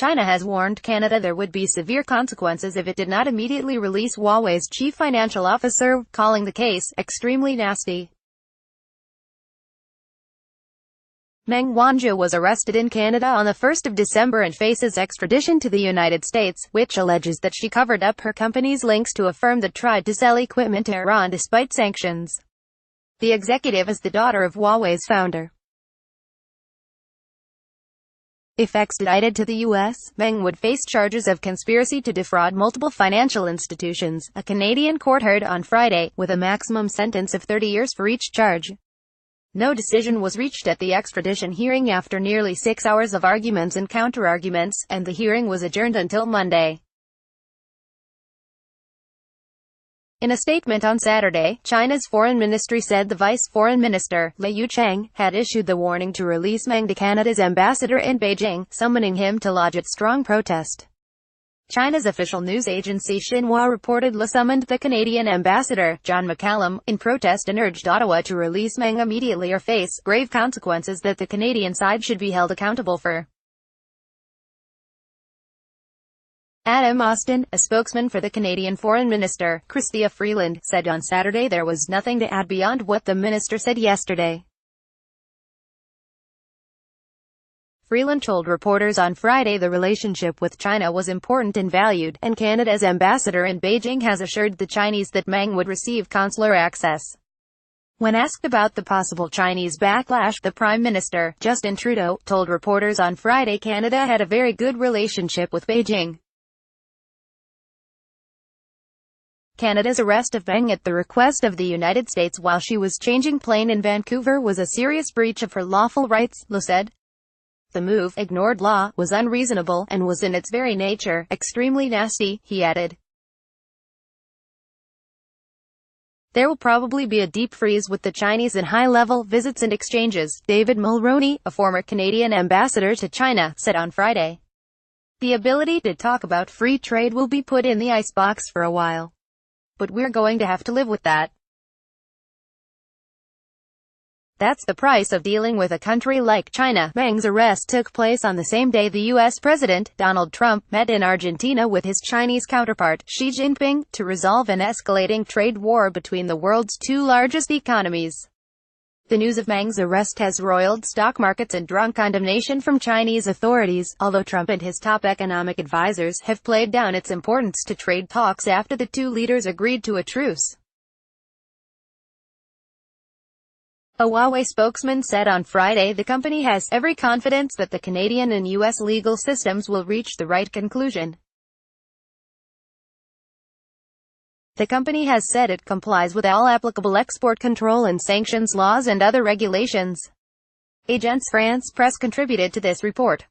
China has warned Canada there would be severe consequences if it did not immediately release Huawei's chief financial officer, calling the case extremely nasty. Meng Wanzhou was arrested in Canada on the 1st of December and faces extradition to the United States, which alleges that she covered up her company's links to a firm that tried to sell equipment to Iran despite sanctions. The executive is the daughter of Huawei's founder. If extradited to the U.S., Meng would face charges of conspiracy to defraud multiple financial institutions, a Canadian court heard on Friday, with a maximum sentence of 30 years for each charge. No decision was reached at the extradition hearing after nearly 6 hours of arguments and counter-arguments, and the hearing was adjourned until Monday. In a statement on Saturday, China's foreign ministry said the vice foreign minister, Liu Cheng, had issued the warning to release Meng to Canada's ambassador in Beijing, summoning him to lodge its strong protest. China's official news agency Xinhua reportedly summoned the Canadian ambassador, John McCallum, in protest and urged Ottawa to release Meng immediately or face grave consequences that the Canadian side should be held accountable for. Adam Austin, a spokesman for the Canadian Foreign Minister, Chrystia Freeland, said on Saturday there was nothing to add beyond what the minister said yesterday. Freeland told reporters on Friday the relationship with China was important and valued, and Canada's ambassador in Beijing has assured the Chinese that Meng would receive consular access. When asked about the possible Chinese backlash, the Prime Minister, Justin Trudeau, told reporters on Friday Canada had a very good relationship with Beijing. Canada's arrest of Meng at the request of the United States while she was changing plane in Vancouver was a serious breach of her lawful rights, Liu said. The move ignored law, was unreasonable, and was in its very nature extremely nasty, he added. There will probably be a deep freeze with the Chinese in high-level visits and exchanges, David Mulroney, a former Canadian ambassador to China, said on Friday. The ability to talk about free trade will be put in the icebox for a while. But we're going to have to live with that. That's the price of dealing with a country like China. Meng's arrest took place on the same day the U.S. President, Donald Trump, met in Argentina with his Chinese counterpart, Xi Jinping, to resolve an escalating trade war between the world's two largest economies. The news of Meng's arrest has roiled stock markets and drawn condemnation from Chinese authorities, although Trump and his top economic advisors have played down its importance to trade talks after the two leaders agreed to a truce. A Huawei spokesman said on Friday the company has every confidence that the Canadian and U.S. legal systems will reach the right conclusion. The company has said it complies with all applicable export control and sanctions laws and other regulations. Agence France Presse contributed to this report.